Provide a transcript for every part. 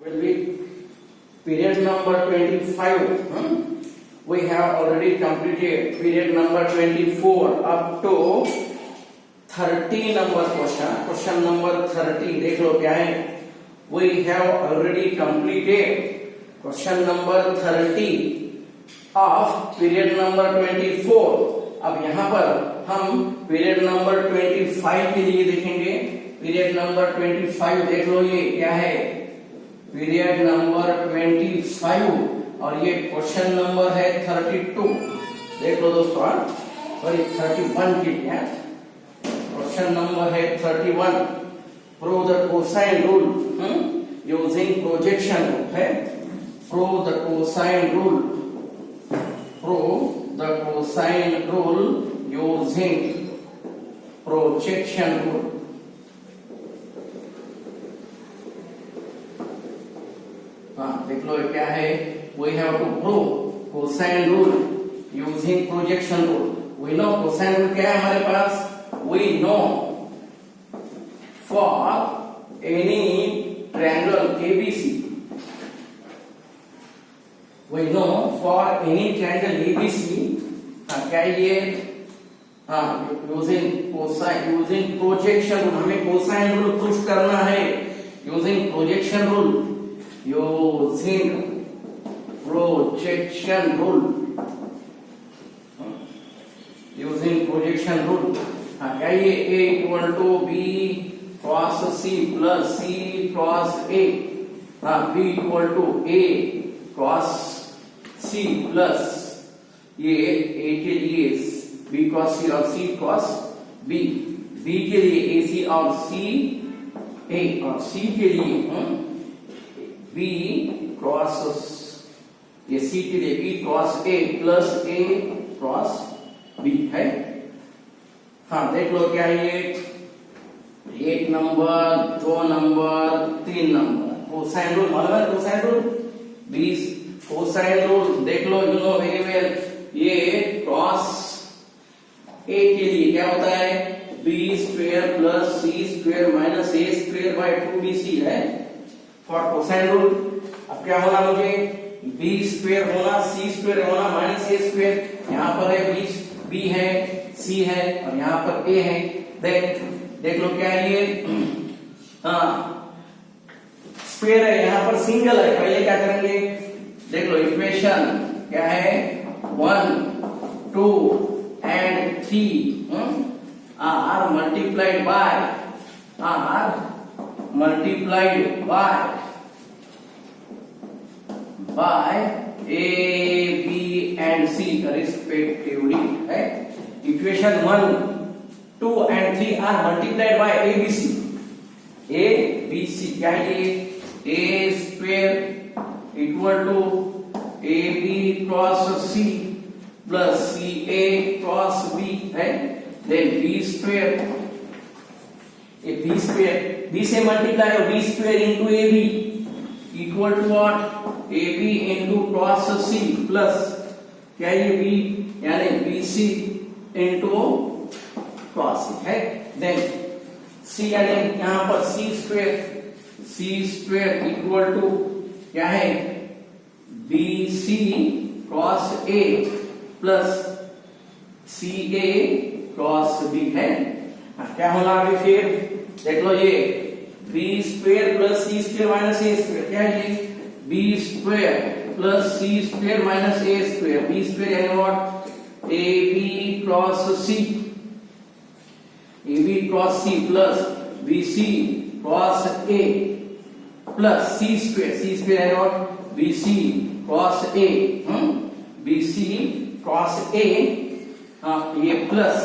will be period number 25. We have already completed period number 24 up to 30 number question. Question number 30 देख लो क्या है. We have already completed question number 30 of period number 24. अब यहाँ पर हम period number 25 के लिए देखेंगे. पीरियड नंबर 25 देख लो, ये क्या है, पीरियड नंबर 25 और ये क्वेश्चन नंबर है 32. देख लो दोस्तों, सॉरी 31 के लिए क्वेश्चन नंबर है 31. Prove the cosine rule using projection rule है. Prove the cosine rule, prove the cosine rule using projection rule. देख लो क्या है. We have to prove cosine rule using projection rule. We know cosine rule क्या है हमारे पास. We know for any triangle ABC, we know for any triangle ABC, क्या ये using cosine, using projection rule. हमें कोसाइन रूल प्रूफ करना है using projection rule. Using projection rule, using projection rule. क्या ये A equal to B cross C plus C cross A, B equal to A cross C plus ये A के लिए B cross C और C cross B, B के लिए AC और C A और C के लिए B क्रॉस, ये C के लिए B cross A plus A cross B है. देख लो क्या ये 1 number 2 number 3 number. Cosine rule मालूम है, कोसाइन रूल 20 कोसाइन रूल देख लो, यू नो वेरी वेल. ये क्रॉस ए के लिए क्या होता है, B square plus C square minus A square by 2bc है फॉर कोसाइन रूल. अब क्या होना, मुझे बी स्क्वायर होना, सी स्क्वायर होना माइनस ए स्क्वायर. यहाँ पर है बी है, सी है और यहाँ पर ए है. देख लो क्या है ये, स्क्वायर है, यहाँ पर सिंगल है. पहले क्या करेंगे, देख लो इक्वेशन क्या है, 1 2 and 3 are multiplied by A, B and C respectively है. Equation 1 2 and 3 are multiplied by A B C. क्या है ये, A square equal to AB cross C plus CA cross B है. देन B स्क्वायर, ये B square B से multiply हो, B square into AB equal to what, AB into cross C plus क्या ये B यानी BC into cross C है. Then C यानी यहाँ पर C स्क्वायर इक्वल टू क्या है, BC cross A plus CA cross B है. क्या होना अभी फिर देख लो, ये B square plus C square minus A square. क्या है ये, B square plus C square minus A square. B square यानी what, AB cross C, AB cross C plus BC cross A plus C square यानी what, BC cross A, BC cross A, ये plus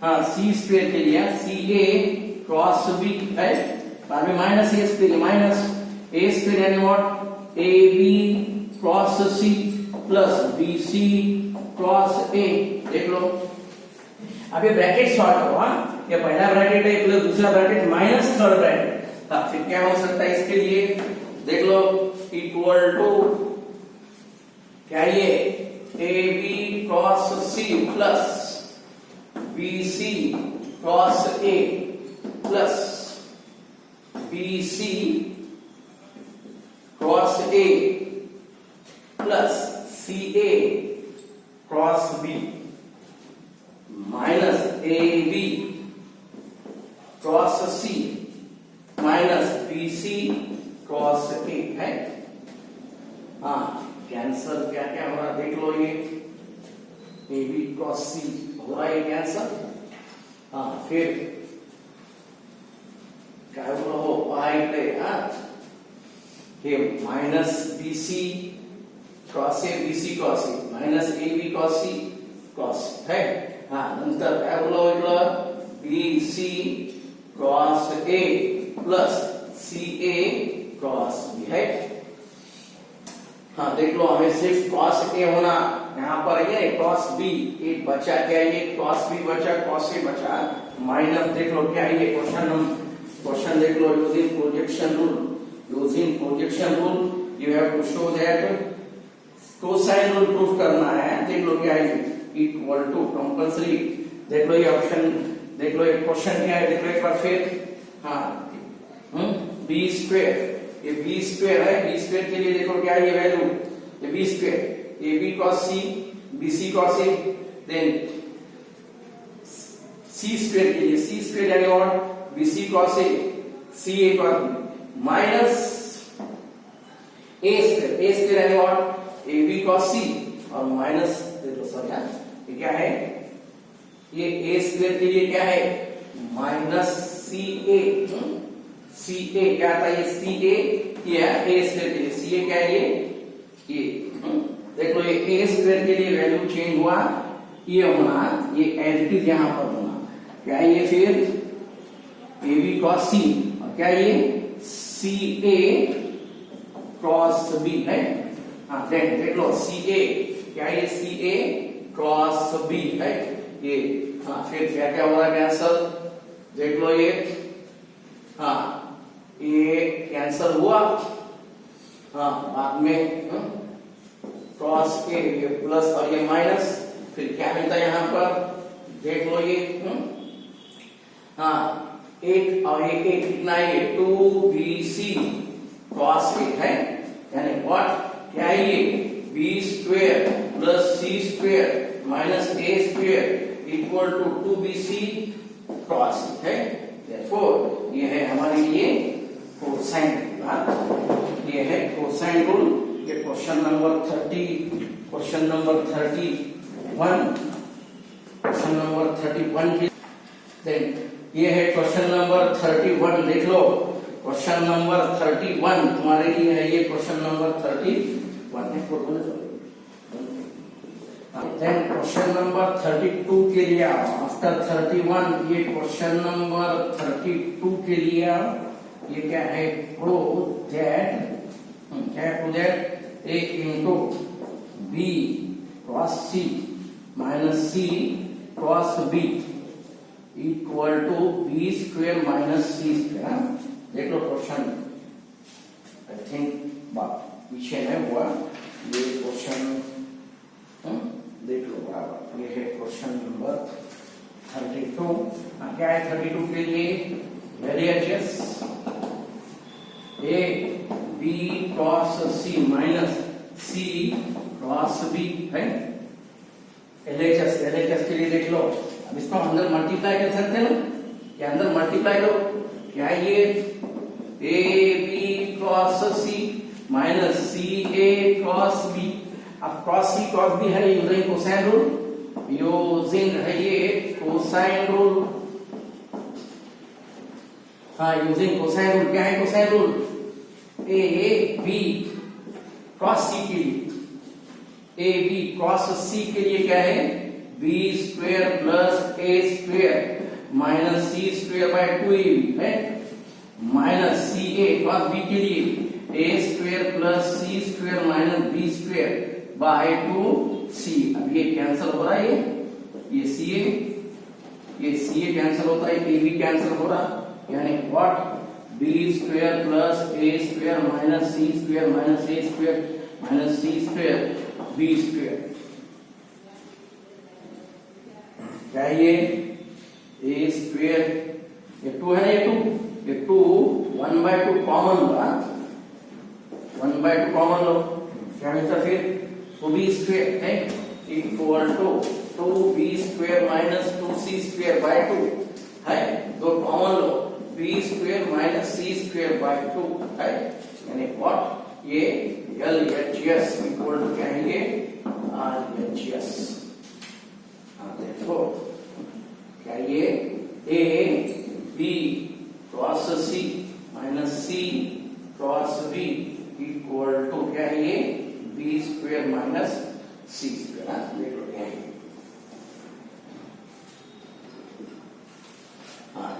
C square के लिए CA cross B है. बाद में minus A square, minus A square यानी what, AB cross C plus BC cross A. देख लो अब ये ब्रैकेट सॉल्व करो. ये पहला ब्रैकेट है प्लस दूसरा ब्रैकेट माइनस थर्ड ब्रैकेट. फिर क्या हो सकता है इसके लिए, देख लो इक्वल टू क्या ये AB cross C plus BC cross A plus BC cos A plus CA cos B minus AB cos C minus BC cos A है। हाँ, कैंसर क्या क्या हो रहा देख लो, ये AB cos C हो रहा है कैंसर। हाँ, फिर क्या हो पाई पे, हाँ ये minus BC cos A BC cos A minus AB cos C cos है। हाँ, नंतर काय बोला इकडं BC cos A plus CA cos B है। हाँ, देख लो, हमें सिर्फ cos A होना, यहाँ पर ये cos B एक बचा, क्या ये cos B बचा, cos A बचा, माइनस देख लो क्या ये क्वेश्चन देख लो, using projection rule you have to show that cosine rule proof करना है। देख लो क्या है, इक्वल टू कंपल्सरी। देख लो ये ऑप्शन, देख लो ये क्वेश्चन क्या है, देख लो एक बार फिर। हाँ, बी स्क्वायर, ये बी स्क्वायर है, बी स्क्वायर के लिए देखो क्या है ये वैल्यू, ये B square A B cos C B C cos A, then C square के लिए सी स्क्वायर यानी और B C cos A C A cos B minus A square यानी और ए बी कॉस सी और माइनस देखो सर ये क्या है, ये ए स्क्वायर के लिए क्या है माइनस सी ए क्या था ये सी ए क्या ए स्क्वायर के लिए सी ए क्या है ये देख लो, ये ए स्क्वायर के लिए वैल्यू चेंज हुआ, ये होना ये एज इट इज यहां पर होना क्या है ये, फिर ए बी कॉस सी और क्या ये सी ए क्रॉस बी है। हाँ देख लो सी ए क्या ये सी ए क्रॉस बी है ये। हाँ फिर क्या क्या हो रहा है कैंसल, देख लो ये, हाँ ये कैंसल हुआ। हाँ बाद में क्रॉस के ये प्लस और ये माइनस, फिर क्या मिलता है यहाँ पर देख लो ये, हाँ एक और एक कितना है ये 2bc क्रॉस के है, यानी व्हाट क्या है ये B square plus C square minus A square equal to 2bc cross है। देयरफॉर ये है हमारे लिए कोसाइन, ये है कोसाइन रूल। ये क्वेश्चन नंबर 31 की, देन ये है क्वेश्चन नंबर 31। देख लो क्वेश्चन नंबर 31 तुम्हारे लिए है, ये क्वेश्चन नंबर 31 है। देन क्वेश्चन नंबर 32 के लिए आफ्टर 31 ये क्वेश्चन नंबर 32 के लिए ये क्या है, प्रूव दैट क्या है, prove that a into b cos c minus c cos b equal to b square minus c square। देख लो क्वेश्चन, आई थिंक पीछे है हुआ ये क्वेश्चन, देख लो बराबर। ये है क्वेश्चन नंबर 32। क्या है 32 के लिए, very HS a b cos c minus c cos b है। LHS के लिए देख लो, अब इसको अंदर मल्टीप्लाई कर सकते हैं ना, क्या अंदर मल्टीप्लाई लो, क्या ये a b cos c minus c a cos b। अब cos c cos b है यूजिंग कोसाइन रूल, यूजिंग है ये कोसाइन रूल। हाँ यूजिंग कोसाइन रूल, क्या है cosine rule, A B cos c के लिए, ए बी cos c के लिए क्या है B square plus A square minus C square by 2ab है, minus C A cos b के लिए A square plus C square minus B square by 2c। अब ये कैंसिल हो रहा है, ये सी ए कैंसिल होता है, ए बी कैंसिल हो रहा, यानी what B square plus A square minus C square minus A square minus C square B square. क्या ये ए स्क्वायर, ये 2 है ना, ये 2 1/2 कॉमन होगा, 1/2 1/2 कॉमन लो, क्या मिलता फिर 2b² है equal to 2b² minus 2c² 2 है, दो कॉमन लो, b² माइनस c² 2 है, यानी व्हाट ये LHS इक्वल टू क्या है ये RHS। देखो क्या ये A B cross C minus C cross B equal to क्या है ये b² माइनस c²। देख लो क्या है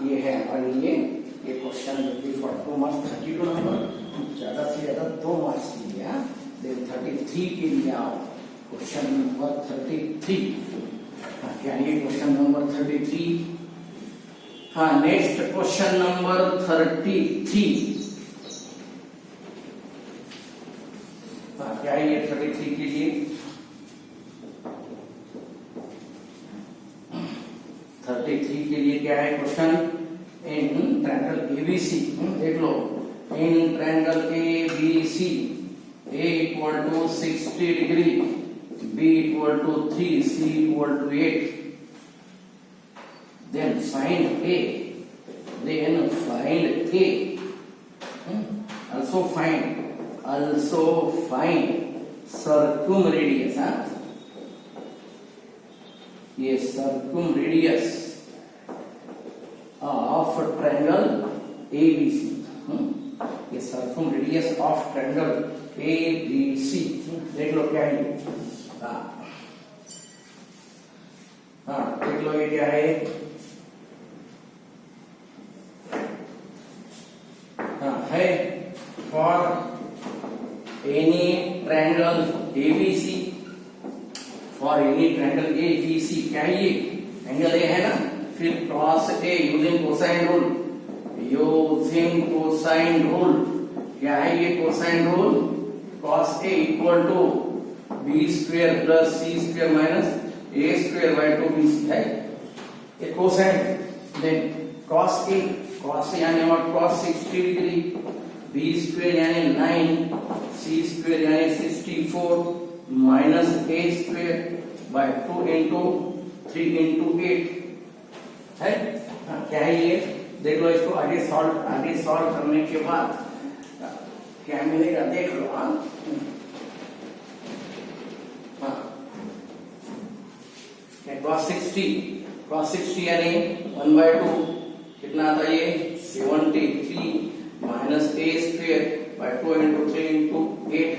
ये है हमारे लिए ये क्वेश्चन 2 मार्क्स 32 नंबर, ज्यादा से ज्यादा 2 मार्क्स के लिए। देन 33 के लिए आओ, क्वेश्चन नंबर 33। क्या ये क्वेश्चन नंबर 33? हाँ, नेक्स्ट क्वेश्चन नंबर 33। क्या है ये 33 के लिए? 33 के लिए क्या है क्वेश्चन? इन ट्रायंगल एबीसी, देख लो, in triangle ABC A equal to 60 degree, B equal to 3, C equal to 8, then find A, also find circumradius। ये circumradius of triangle ABC, ये circumradius of triangle ABC, देख लो क्या है। देख लो ये क्या है। है for any triangle ABC, for any triangle ABC क्या है ये एंगल A है ना, फिर cross A using cosine rule, क्या है ये cosine rule? cos A equal to b² plus c² minus a² by 2bc है, ये कोसाइन। देन cos A यानी और cos 60 डिग्री, b² यानी 9, c² यानी 64 minus a² bye 2 into 3 into 8 है। क्या है ये? देख लो, इसको आगे सॉल्व करने के बाद क्या मिलेगा देख लो। cos 60 यानी 1/2 कितना आता है ये 73 minus a² bye 2 into 3 into 8,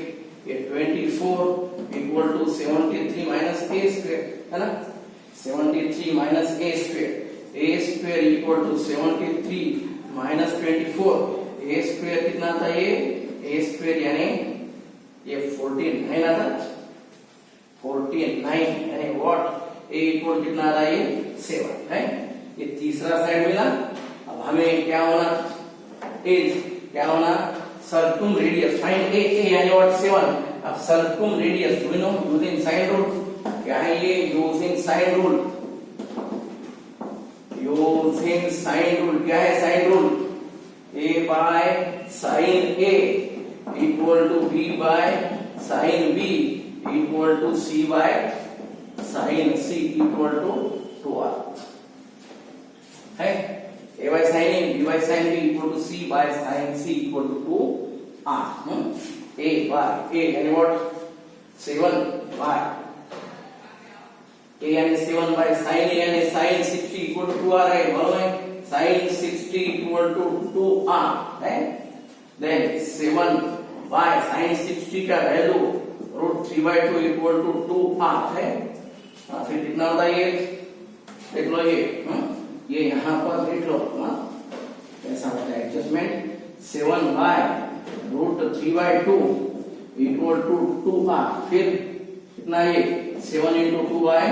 ये 24 इक्वल टू 73 माइनस a² है ना, 73 minus a² equal to 73 minus 24, a² कितना आता है ये a² यानी ये 49 आता, 49 यानी व्हाट a इक्वल कितना आ रहा है ये 7 है। ये तीसरा साइड मिला। अब हमें क्या होना, क्या होना, सर्कुम रेडियस फाइंड A यानी व्हाट 7। अब circum radius we know using sine rule, क्या है ये यूजिंग साइन रूल, क्या है sine rule? A by sine A equal to B by sine B equal to C by sine C equal to 2R है। A by sine A, B by sine B equal to C by sine C equal to 2R। A by A यानी what 7 bye A यानी 7 bye sine A यानी sign 60 equal to 2R है, मालूम है sign 60 equal to 2R है। Then 7 by sine 60 का value √3/2 equal to 2R है। फिर कितना होता है ये देख लो, ये यहाँ पर देख लो कैसा होता है adjustment. 7 bye √3/2 equal to 2R, फिर कितना ये 7 into 2 bye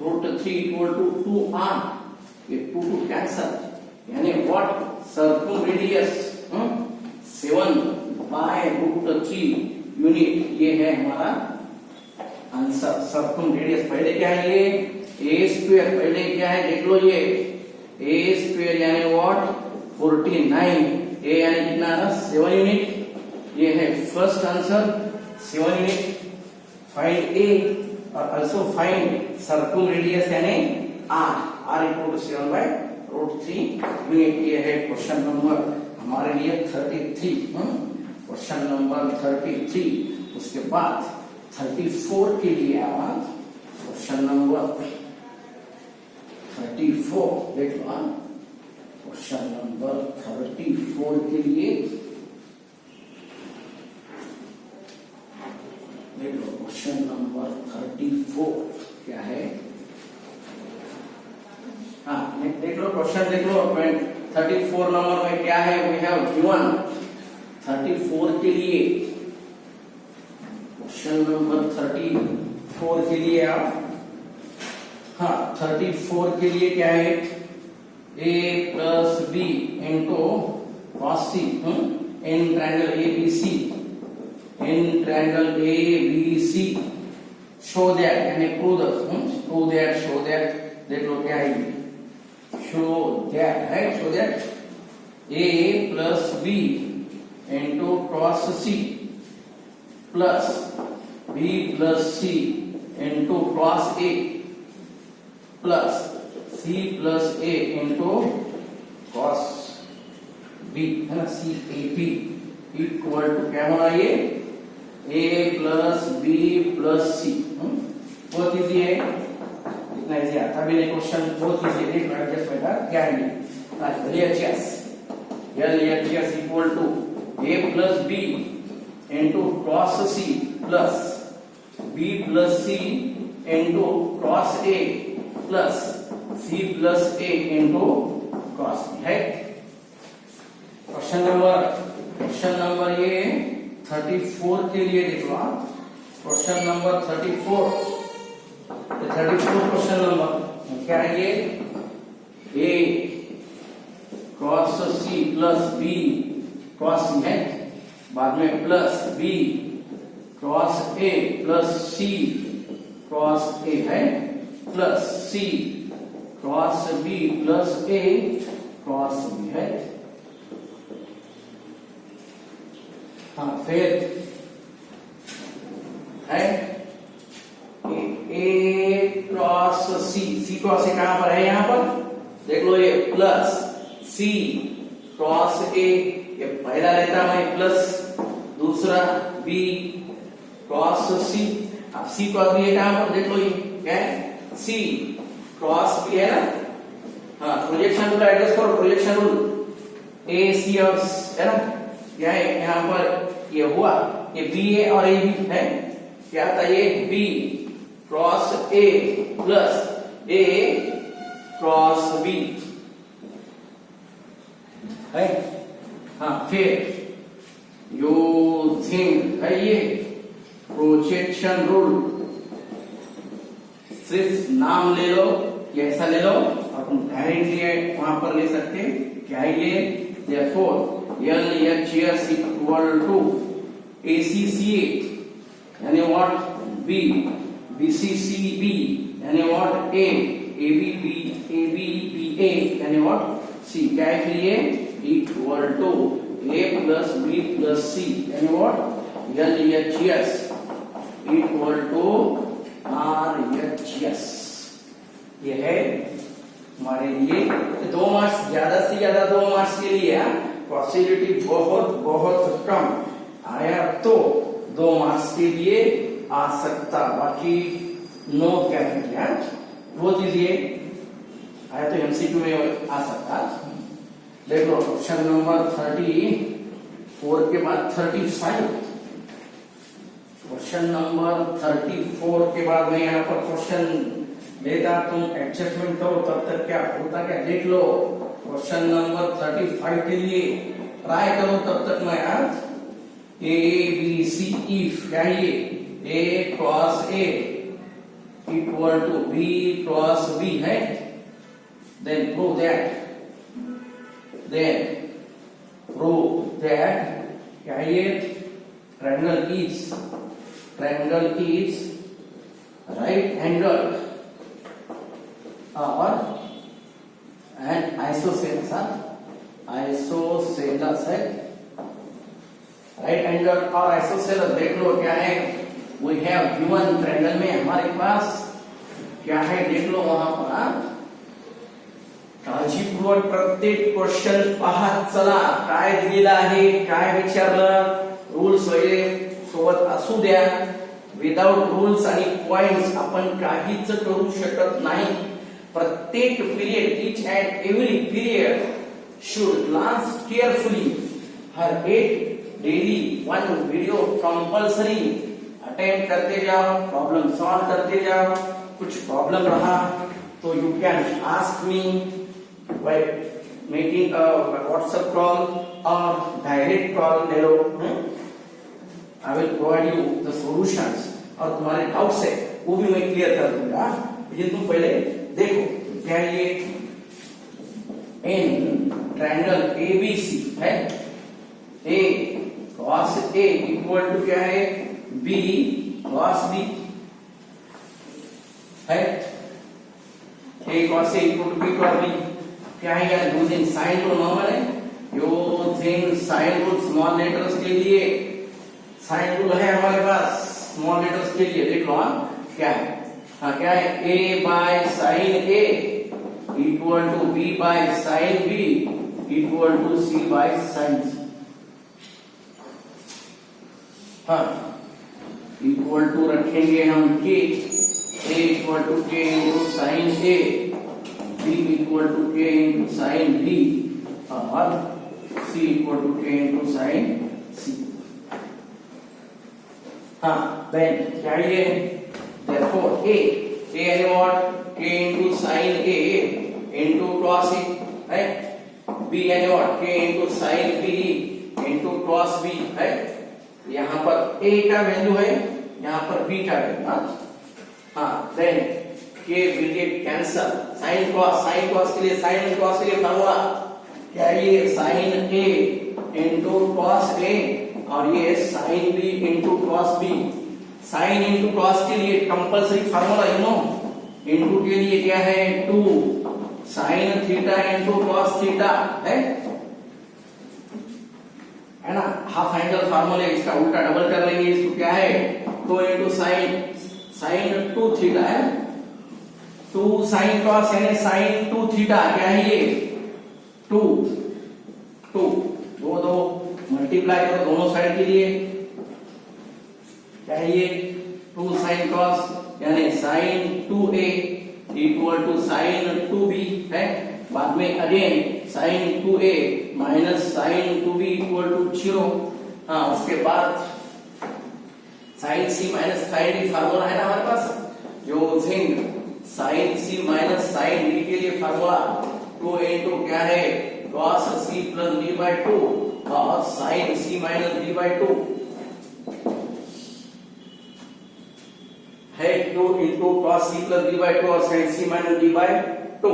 √3 equal to 2R, ये 2 कैंसल, यानी व्हाट सर्कुम रेडियस 7 बाय √3 यूनिट, ये है हमारा आंसर। सर्कुम रेडियस पहले क्या है ये a², पहले क्या है देख लो, ये a² यानी व्हाट 49, a यानी कितना 7 यूनिट ये है फर्स्ट आंसर 7 फाइंड ए और आल्सो फाइंड सर्कम रेडियस यानी r r equal to 7/√3 unit. ये है क्वेश्चन नंबर हमारे लिए 33। Question number 33। उसके बाद 34 के लिए आवाज क्वेश्चन नंबर 34 देख लो। क्वेश्चन नंबर 34 के लिए देख लो। क्वेश्चन नंबर 34 क्या है? हाँ देख लो, क्वेश्चन देख लो। 34 नंबर में क्या है? वी हैव गिवन 34 के लिए क्वेश्चन नंबर 34 के लिए आप, हाँ 34 के लिए क्या है? a plus B into cos C in triangle ABC, in triangle ABC show that यानी प्रूव दैट, शो दैट देख लो क्या है? शो दैट है, show that a plus B into cos C plus b plus C into cos A plus c plus a into cos b है ना, CAP equal to क्या होना? ये a प्लस बी प्लस सी। बहुत easy है, इतना easy आता भी नहीं क्वेश्चन, बहुत इजी है। एडजस्टमेंट का क्या है? LHS equal to a plus B into cos C plus b plus C into cos a plus c plus a into cos b है। क्वेश्चन नंबर ये 34 के लिए देख लो आप। क्वेश्चन नंबर 34 क्वेश्चन नंबर क्या है? ये a cos c plus b cos c है, बाद में plus b cos a plus c cos a है, plus c cos b plus a cos b है। हाँ फिर है a cross c cross a कहां पर है? यहां पर देख लो, ये प्लस c क्रॉस a, ये पहला लेता मैं प्लस, दूसरा b क्रॉस c। अब c क्रॉस b है कहां पर? देख लो ये क्या है? c क्रॉस b है ना। हाँ प्रोजेक्शन रूल एडजस्ट करो, प्रोजेक्शन रूल a c और है ना, क्या है यहाँ पर? ये हुआ, ये b है और a b है, क्या था? ये b cross a plus a cross b है। हाँ फिर यूजिंग है ये प्रोजेक्शन रूल, सिर्फ नाम ले लो, ये ऐसा ले लो और तुम डायरेक्टली वहां पर ले सकते। क्या है ये? therefore LHS equal to ACCA यानी व्हाट? B BCCB यानी व्हाट? A ABBA यानी व्हाट? C। क्या है फिर ये? Equal to A plus B plus C यानी what? LHS equal to RHS। ये है हमारे लिए 2 मार्क्स, ज्यादा से ज्यादा 2 मार्क्स के लिए। पॉसिबिलिटी बहुत बहुत कम आया तो 2 मार्क्स के लिए आ सकता, बाकी नो गारंटी। वो चीज आया तो MCQ में आ सकता। देख लो क्वेश्चन नंबर 34 के बाद 35। क्वेश्चन नंबर 34 के बाद मैं यहाँ पर क्वेश्चन लेता, तुम एडजस्टमेंट करो, तब तक क्या होता क्या देख लो। क्वेश्चन नंबर 35 के लिए ट्राई करो, तब तक मैं आज ABC इफ क्या है? A cross A equal to B cross B है, देन प्रूव दैट क्या है? ये ट्रायंगल इज राइट एंगल और एंड आइसोसेलेस है, राइट एंगल और आइसोसेलेस देख लो क्या है, वी हैव गिवन ट्रायंगल में हमारे पास क्या है देख लो वहां पर काळजीपूर्वक प्रत्येक क्वेश्चन पाहत चला, काय दिलेलं आहे, काय विचारलं, रूल्स वगैरे सोबत असू द्या. विदाउट रूल्स आणि पॉइंट्स आपण काहीच करू शकत नाही. प्रत्येक period, each and every period should glance carefully हर एक daily one video compulsory attempt करते जाओ, प्रॉब्लम सॉल्व करते जाओ. कुछ प्रॉब्लम रहा तो you can ask me by making a WhatsApp call or direct call ले लो. I will provide you the solutions और तुम्हारे डाउट्स है वो भी मैं क्लियर कर दूंगा. लेकिन तुम पहले देखो क्या ये इन ट्रायंगल ABC है, A cos A equal to क्या है, B cos B है. A cos A equal to B cos B क्या है यार, यूजिंग साइन रूल नॉर्मल है, using sine rule small letters के लिए साइन रूल है हमारे पास स्मॉल लेटर्स के लिए. देख लो क्या है, क्या है, a by sine a equal to b by sine b equal to c by sine c. Equal to रखेंगे हम k, a equal to k into sine a, b equal to k into sine b और c equal to k into sine c. Then क्या ये, therefore a and what, k into sin a into cos a, right? b and what, k into sin b into cos b, right? यहाँ पर a का value है, यहाँ पर b का value. Then k will get cancel, sin cos के लिए formula क्या है, ये sin a into cos a और ये sin b into cos b. sin into cos के लिए compulsory formula you know, into के लिए क्या है 2 sin theta into cos theta है ना. हाफ एंगल फार्मूला इसका उल्टा डबल कर लेंगे, इसको क्या है 2 into sin 2 थीटा है, 2 sin cos यानी sin 2 थीटा क्या है ये 2 दो मल्टीप्लाई करो दोनों साइड के लिए, क्या है ये 2 sin cos यानी sin 2a equal to sin 2b है. बाद में again sin 2a minus sin 2b equal to 0. उसके बाद sin c minus sin d formula है ना हमारे पास, जो sin c minus sin d के लिए फार्मूला 2 into क्या है cos c plus d by 2 और sin c minus d by 2 है 2 into cos c plus d by 2 और sin c minus d by 2.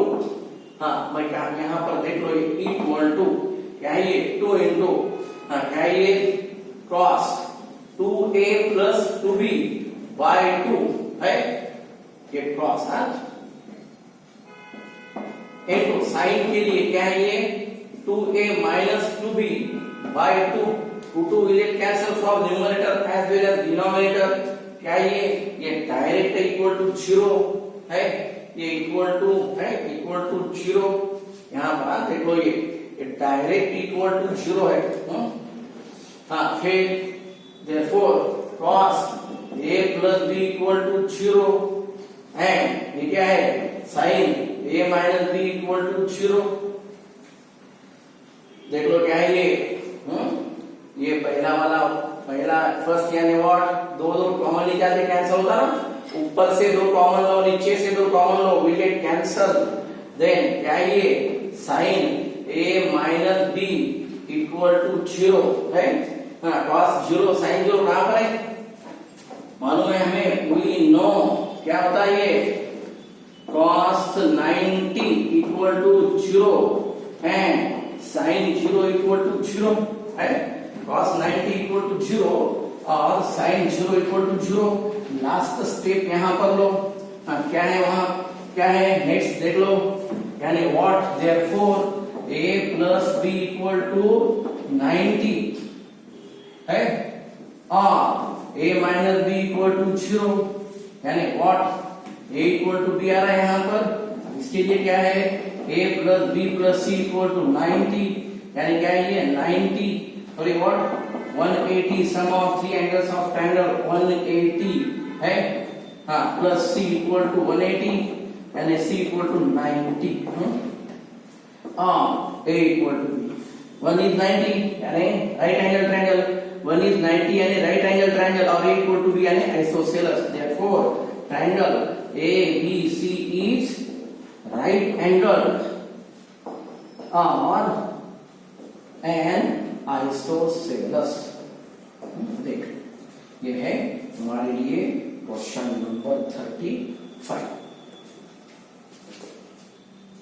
मैं क्या यहाँ पर देख लो ये इक्वल टू क्या है ये 2 into क्या है ये cos 2a plus 2b by 2 है ये cos into sin के लिए क्या है ये 2a minus 2b by 2. 2 will get cancel from numerator as well as denominator. क्या ये डायरेक्ट इक्वल टू 0 है, ये इक्वल टू 0. यहाँ पर देखो ये डायरेक्ट इक्वल टू 0 है. फिर therefore cos a plus b equal to 0 and ये क्या है sin a minus b equal to 0. देख लो क्या है ये पहला फर्स्ट यानी व्हाट, दो कॉमन ले जाते कैंसिल होगा ना, ऊपर से 2 कॉमन लो नीचे से 2 कॉमन लो विल गेट कैंसिल. देन क्या ये sin a minus b equal to 0 है. cos 0 sin 0 कहां पर है मालूम है हमें, वी नो क्या होता है ये cos 90 equal to 0 and sin 0 equal to 0 है. cos 90 इक्वल टू 0 और sin 0 equal to 0. Last step यहाँ पर लो, क्या है वहां, क्या है नेक्स्ट देख लो, यानी what, therefore a plus b equal to 90 है और a minus B equal to 0, यानी what a equal to B आ रहा है यहाँ पर, इसके लिए क्या है a plus B plus C equal to 90, यानी क्या है ये 90 sorry what 180 sum of three angles of triangle 180 है हाँ प्लस सी इक्वल टू 180 यानी C equal to 90 a equal to b 1 is 90 यानी राइट एंगल ट्रायंगल, 1 is 90 यानी right angle triangle और a इक्वल टू b यानी isosceles, therefore triangle ABC is right angle or an isosceles। देख ये है हमारे लिए क्वेश्चन नंबर 35।